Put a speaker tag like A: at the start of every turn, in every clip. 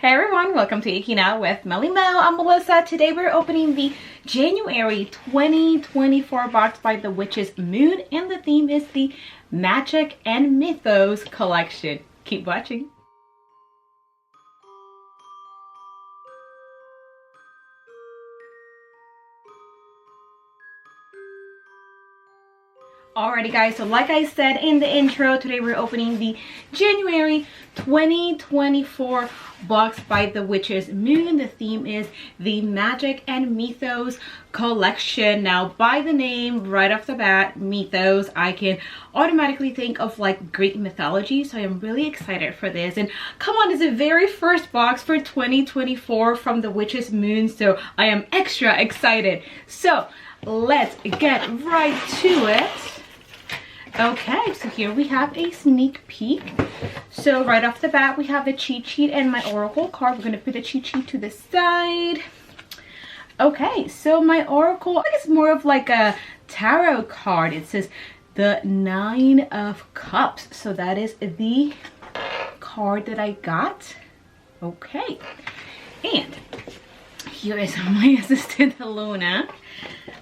A: Hey everyone, welcome to Geeking Out with MellyMel. I'm Melissa. Today we're opening the January 2024 box by the Witch's Moon, and the theme is the Magic and Mythos Collection. Keep watching. Alrighty guys, so like I said in the intro, today we're opening the January 2024 box by the Witch's Moon. The theme is the Magic and Mythos Collection. Now by the name right off the bat, Mythos, I can automatically think of like Greek mythology, so I am really excited for this. And come on, it's the very first box for 2024 from the Witch's Moon, so I am extra excited. So let's get right to it. Okay, so here we have a sneak peek. So right off the bat, we have the cheat sheet and my oracle card. We're going to put the cheat sheet to the side. Okay, so my oracle, I think it's more of like a tarot card. It says the Nine of Cups. So that is the card that I got. Okay, and here is my assistant Luna.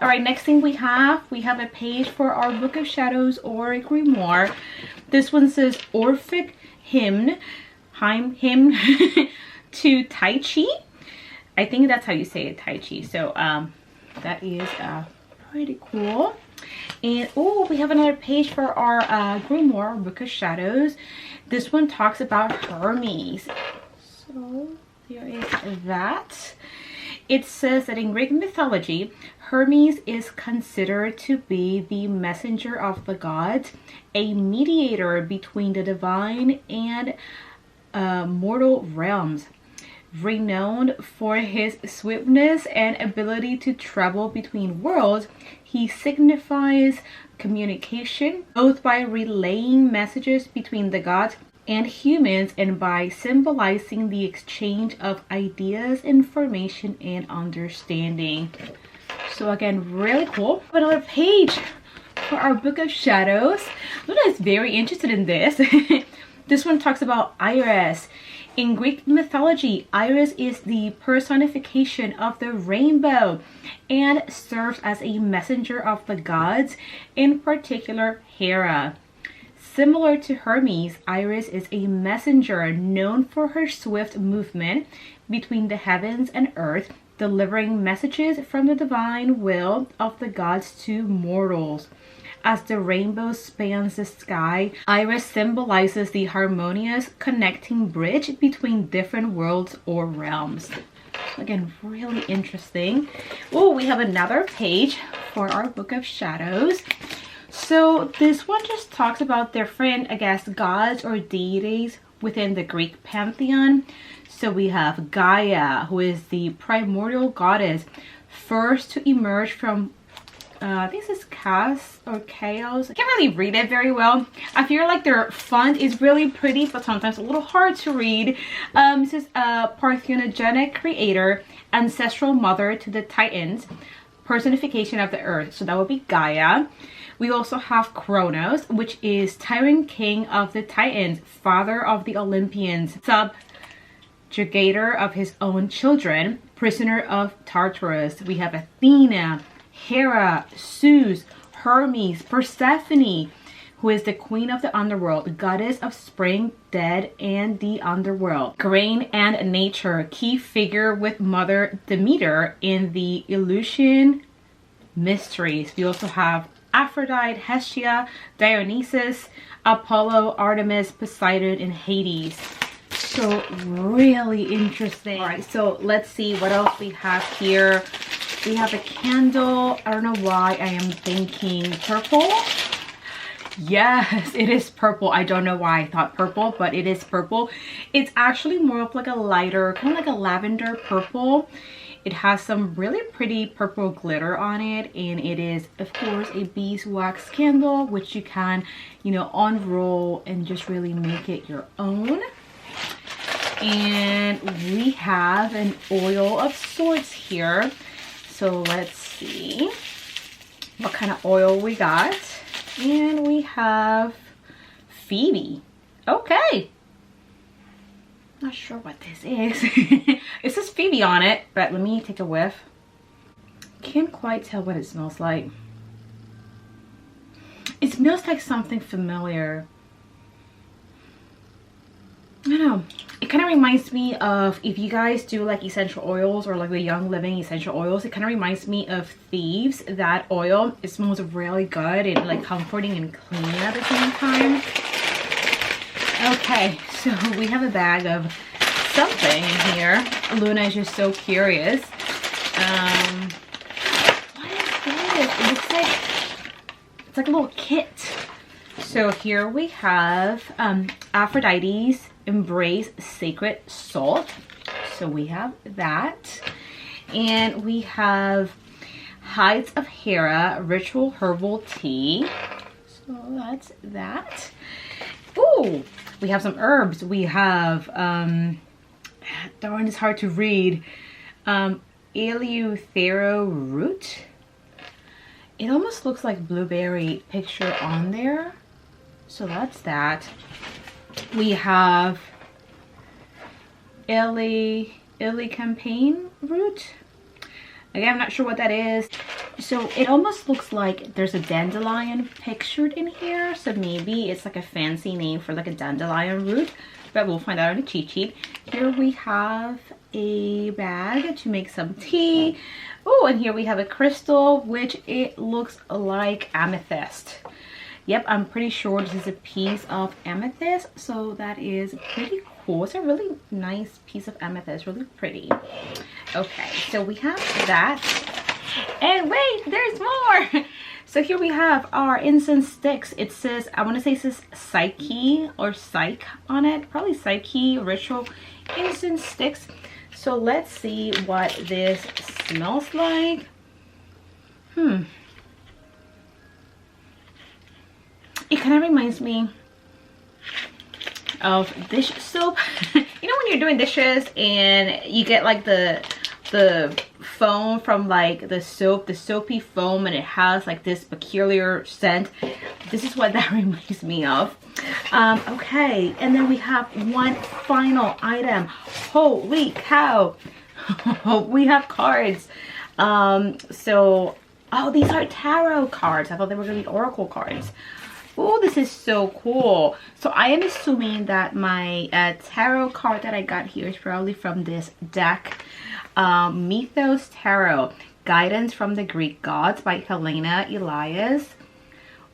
A: All right, next thing we have a page for our Book of Shadows or a grimoire. This one says Orphic Hymn to Tai Chi. I think that's how you say it, Tai Chi. So that is pretty cool. And oh, we have another page for our grimoire, Book of Shadows. This one talks about Hermes. So there is that. It says that in Greek mythology, Hermes is considered to be the messenger of the gods, a mediator between the divine and mortal realms. Renowned for his swiftness and ability to travel between worlds, he signifies communication both by relaying messages between the gods and humans and by symbolizing the exchange of ideas, information, and understanding. So again, really cool. Another page for our Book of Shadows. Luna is very interested in this. This one talks about Iris. In Greek mythology, Iris is the personification of the rainbow and serves as a messenger of the gods, in particular Hera. Similar to Hermes, Iris is a messenger known for her swift movement between the heavens and earth, delivering messages from the divine will of the gods to mortals. As the rainbow spans the sky, Iris symbolizes the harmonious connecting bridge between different worlds or realms. Again, really interesting. Oh, we have another page for our Book of Shadows. So this one just talks about different, I guess, gods or deities within the Greek pantheon. So we have Gaia, who is the primordial goddess, first to emerge from, this is chaos or chaos. I can't really read it very well. I feel like their font is really pretty, but sometimes a little hard to read. This is a parthenogenic creator, ancestral mother to the Titans, personification of the earth. So that would be Gaia. We also have Kronos, which is tyrant king of the Titans, father of the Olympians, subjugator of his own children, prisoner of Tartarus. We have Athena, Hera, Zeus, Hermes, Persephone, who is the queen of the underworld, goddess of spring, dead, and the underworld. Grain and nature, key figure with Mother Demeter in the Eleusinian mysteries. We also have Aphrodite, Hestia, Dionysus, Apollo, Artemis, Poseidon, and Hades. So really interesting. All right, so let's see what else we have here. We have a candle. I don't know why I am thinking purple. Yes, it is purple. I don't know why I thought purple, but it is purple. It's actually more of like a lighter, kind of like a lavender purple. It has some really pretty purple glitter on it, and it is, of course, a beeswax candle, which you can, you know, unroll and just really make it your own. And we have an oil of sorts here. So let's see what kind of oil we got. And we have Phoebe. Okay. Not sure what this is. It says Phoebe on it, but let me take a whiff. Can't quite tell what it smells like. It smells like something familiar. I don't know. It kind of reminds me of, if you guys do like essential oils or like the Young Living essential oils, it kind of reminds me of Thieves. That oil, it smells really good and like comforting and clean at the same time. Okay, so we have a bag of something in here. Luna is just so curious. What is this? It looks like, it's like a little kit. So here we have Aphrodite's Embrace Sacred Salt. So we have that. And we have Hides of Hera Ritual Herbal Tea. So that's that. Ooh, we have some herbs. We have, darn, it's hard to read. Eleuthero root. It almost looks like blueberry picture on there. So that's that. We have campaign root. Again, I'm not sure what that is. So it almost looks like there's a dandelion pictured in here. So maybe it's like a fancy name for like a dandelion root, but we'll find out on the cheat sheet. Here we have a bag to make some tea. Oh, and here we have a crystal, which it looks like amethyst. Yep, I'm pretty sure this is a piece of amethyst. So that is pretty cool. It's a really nice piece of amethyst, really pretty. Okay, so we have that. And wait, there's more. So here we have our incense sticks. It says, I want to say it says Psyche or Psych on it. Probably Psyche ritual incense sticks. So let's see what this smells like. It kind of reminds me of dish soap. You know when you're doing dishes and you get like the foam from like the soap, the soapy foam, and it has like this peculiar scent. This is what that reminds me of. Okay, and then we have one final item. Holy cow. We have cards. So, oh, these are tarot cards. I thought they were gonna be oracle cards. Oh, this is so cool. So I am assuming that my tarot card that I got here is probably from this deck. Mythos Tarot, Guidance from the Greek Gods by Helena Elias.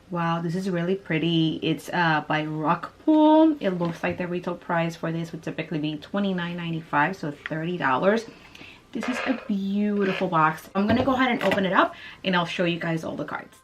A: Wow, this is really pretty. It's by Rockpool. It looks like the retail price for this would typically be $29.95, so $30. This is a beautiful box. I'm gonna go ahead and open it up and I'll show you guys all the cards.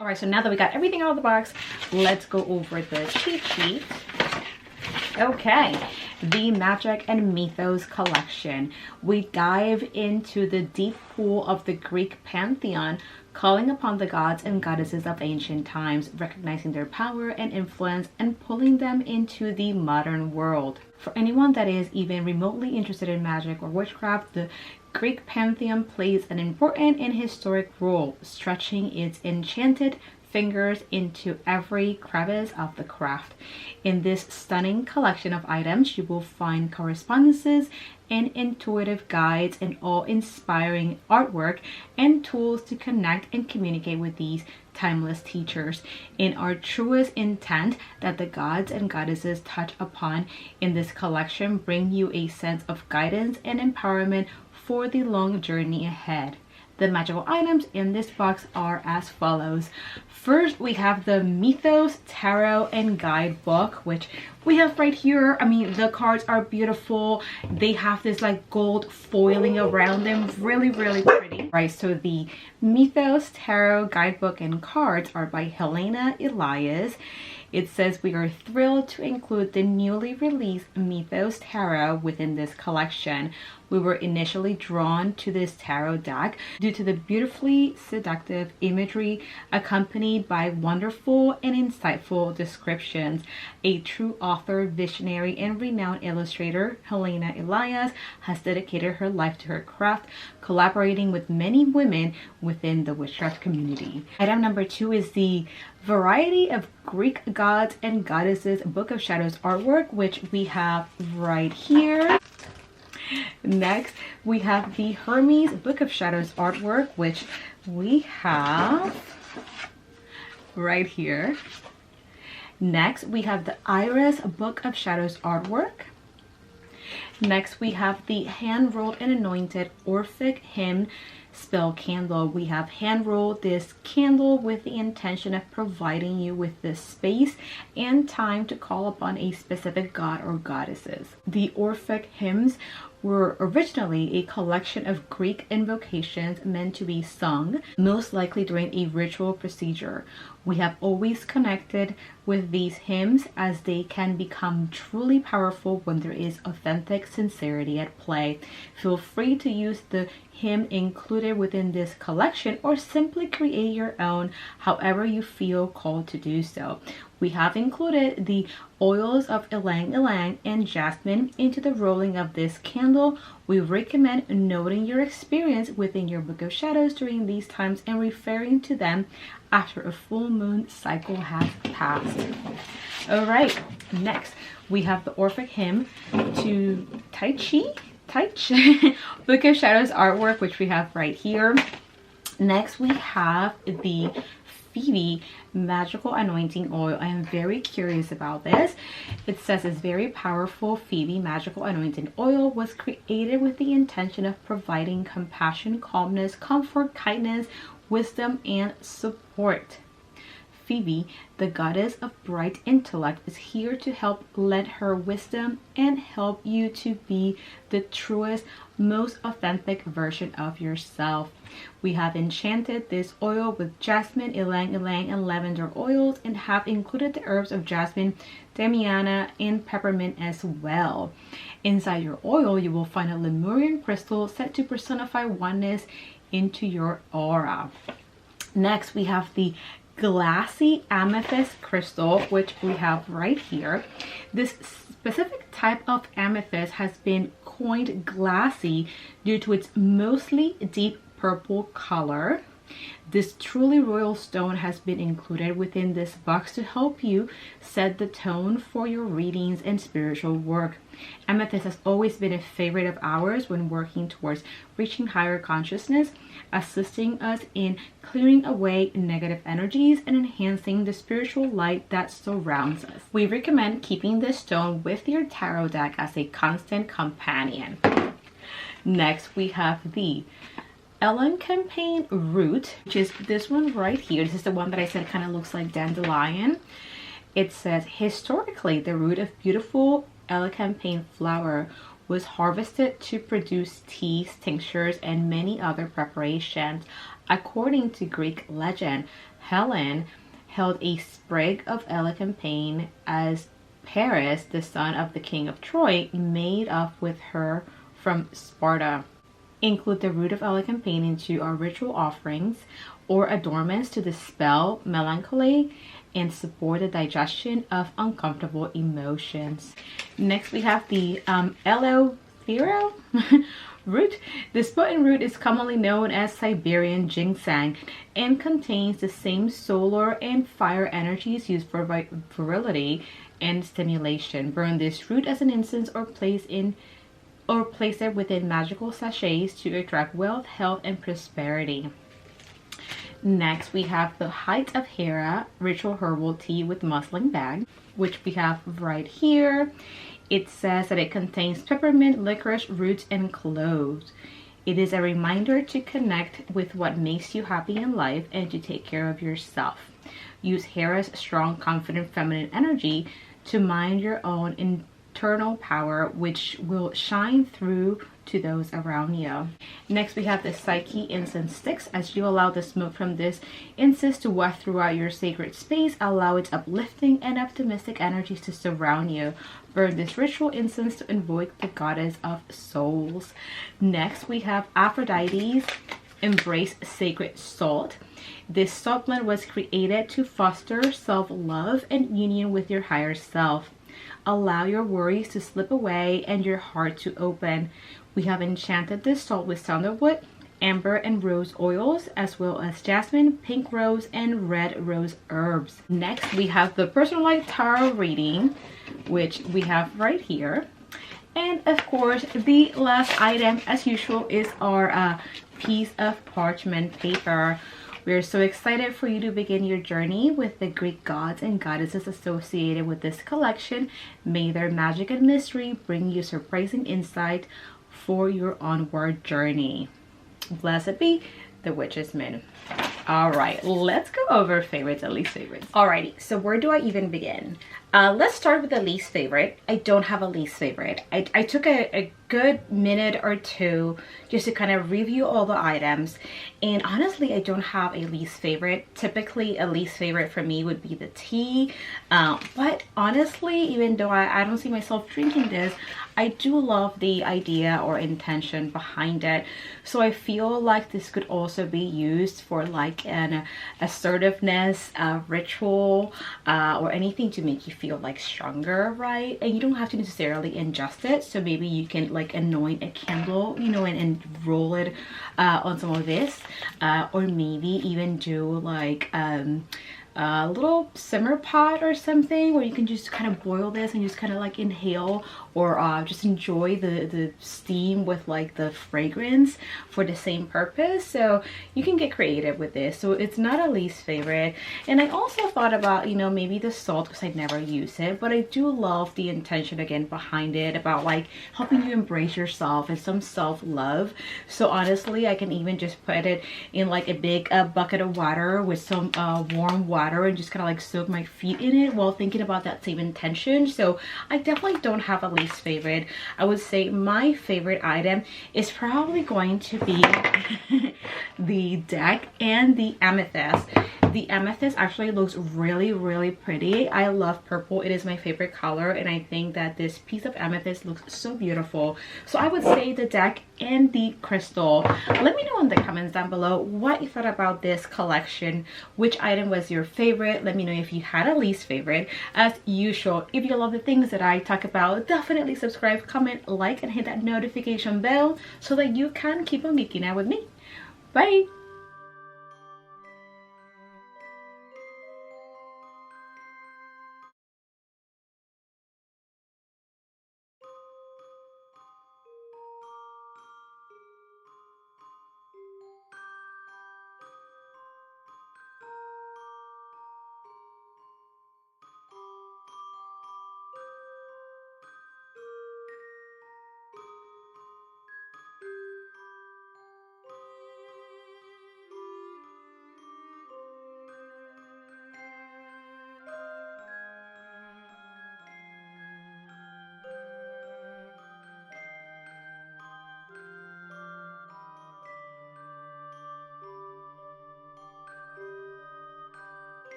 A: All right, so now that we got everything out of the box, let's go over the cheat sheet. Okay, the Magic and Mythos collection. We dive into the deep pool of the Greek pantheon, calling upon the gods and goddesses of ancient times, recognizing their power and influence, and pulling them into the modern world. For anyone that is even remotely interested in magic or witchcraft, the Greek pantheon plays an important and historic role, stretching its enchanted fingers into every crevice of the craft. In this stunning collection of items, you will find correspondences and intuitive guides and awe-inspiring artwork and tools to connect and communicate with these timeless teachers in our truest intent that the gods and goddesses touch upon in this collection bring you a sense of guidance and empowerment for the long journey ahead. The magical items in this box are as follows. First, we have the Mythos Tarot and Guidebook, which we have right here. I mean, the cards are beautiful. They have this like gold foiling around them. Really, really pretty. Right, so the Mythos Tarot Guidebook and cards are by Helena Elias. It says, we are thrilled to include the newly released Mythos Tarot within this collection. We were initially drawn to this tarot deck due to the beautifully seductive imagery accompanied by wonderful and insightful descriptions. A true author, visionary, and renowned illustrator, Helena Elias, has dedicated her life to her craft, collaborating with many women within the witchcraft community. Item number 2 is the Variety of Greek Gods and Goddesses Book of Shadows artwork, which we have right here. Next, we have the Hermes Book of Shadows artwork, which we have right here. Next, we have the Iris Book of Shadows artwork. Next, we have the hand-rolled and anointed Orphic Hymn spell candle. We have hand-rolled this candle with the intention of providing you with the space and time to call upon a specific god or goddesses. The Orphic hymns were originally a collection of Greek invocations meant to be sung, most likely during a ritual procedure. We have always connected with these hymns as they can become truly powerful when there is authentic sincerity at play. Feel free to use the hymn included within this collection or simply create your own however you feel called to do so. We have included the oils of ylang ylang and jasmine into the rolling of this candle. We recommend noting your experience within your Book of Shadows during these times and referring to them after a full moon cycle has passed. All right, next we have the Orphic Hymn to Tai Chi Book of Shadows artwork, which we have right here. Next we have the Phoebe Magical Anointing Oil. I am very curious about this. It says it's very powerful. Phoebe Magical Anointing Oil was created with the intention of providing compassion, calmness, comfort, kindness, wisdom, and support. Phoebe, the goddess of bright intellect, is here to help lend her wisdom and help you to be the truest, most authentic version of yourself. We have enchanted this oil with jasmine, ylang ylang, and lavender oils and have included the herbs of jasmine, damiana, and peppermint as well. Inside your oil, you will find a Lemurian crystal set to personify oneness into your aura. Next, we have the glassy amethyst crystal, which we have right here. This specific type of amethyst has been coined glassy due to its mostly deep purple color. This truly royal stone has been included within this box to help you set the tone for your readings and spiritual work. Amethyst has always been a favorite of ours when working towards reaching higher consciousness, assisting us in clearing away negative energies and enhancing the spiritual light that surrounds us. We recommend keeping this stone with your tarot deck as a constant companion. Next, we have the Elecampane root, which is this one right here. This is the one that I said kind of looks like dandelion. It says, historically, the root of beautiful Elecampane flower was harvested to produce teas, tinctures, and many other preparations. According to Greek legend, Helen held a sprig of elecampane as Paris, the son of the king of Troy, made off with her from Sparta. Include the root of elecampane into our ritual offerings or adornments to dispel melancholy and support the digestion of uncomfortable emotions. Next, we have the aloe vera root. This potent root is commonly known as Siberian ginseng and contains the same solar and fire energies used for virility and stimulation. Burn this root as an incense or place it within magical sachets to attract wealth, health, and prosperity. Next, we have the Height of Hera ritual herbal tea with muslin bag, which we have right here. It says that it contains peppermint, licorice, roots, and cloves. It is a reminder to connect with what makes you happy in life and to take care of yourself. Use Hera's strong, confident, feminine energy to mind your own internal power, which will shine through to those around you. Next, we have the Psyche incense sticks. As you allow the smoke from this incense to waft throughout your sacred space, allow its uplifting and optimistic energies to surround you. Burn this ritual incense to invoke the goddess of souls. Next, we have Aphrodite's Embrace Sacred Salt. This salt blend was created to foster self-love and union with your higher self. Allow your worries to slip away and your heart to open. We have enchanted this salt with sandalwood, amber, and rose oils, as well as jasmine, pink rose, and red rose herbs. Next, we have the personalized tarot reading, which we have right here. And of course, the last item, as usual, is our piece of parchment paper. We're so excited for you to begin your journey with the Greek gods and goddesses associated with this collection. May their magic and mystery bring you surprising insight for your onward journey. Blessed be the witch's min. All right, let's go over favorites and least favorites. Alrighty, so where do I even begin? Let's start with the least favorite. I don't have a least favorite. I took a good minute or two just to kind of review all the items, and honestly, I don't have a least favorite. Typically, a least favorite for me would be the tea, but honestly, even though I don't see myself drinking this, I do love the idea or intention behind it. So I feel like this could also be used for like an assertiveness ritual or anything to make you feel like stronger, right? And you don't have to necessarily ingest it. So maybe you can like anoint a candle, you know, and roll it on some of this, or maybe even do like a little simmer pot or something where you can just kind of boil this and just kind of like inhale or just enjoy the steam with like the fragrance for the same purpose. So you can get creative with this. So it's not a least favorite. And I also thought about, you know, maybe the salt, because I never use it, but I do love the intention again behind it about like helping you embrace yourself and some self-love. So honestly, I can even just put it in like a big bucket of water with some warm water and just kind of like soak my feet in it while thinking about that same intention. So I definitely don't have a least favorite. I would say my favorite item is probably going to be the deck and the amethyst. The amethyst actually looks really, really pretty. I love purple. It is my favorite color, and I think that this piece of amethyst looks so beautiful. So I would say the deck and the crystal. Let me know in the comments down below what you thought about this collection. Which item was your favorite? Let me know if you had a least favorite. As usual, if you love the things that I talk about, definitely subscribe, comment, like, and hit that notification bell so that you can keep on geeking out with me. Bye!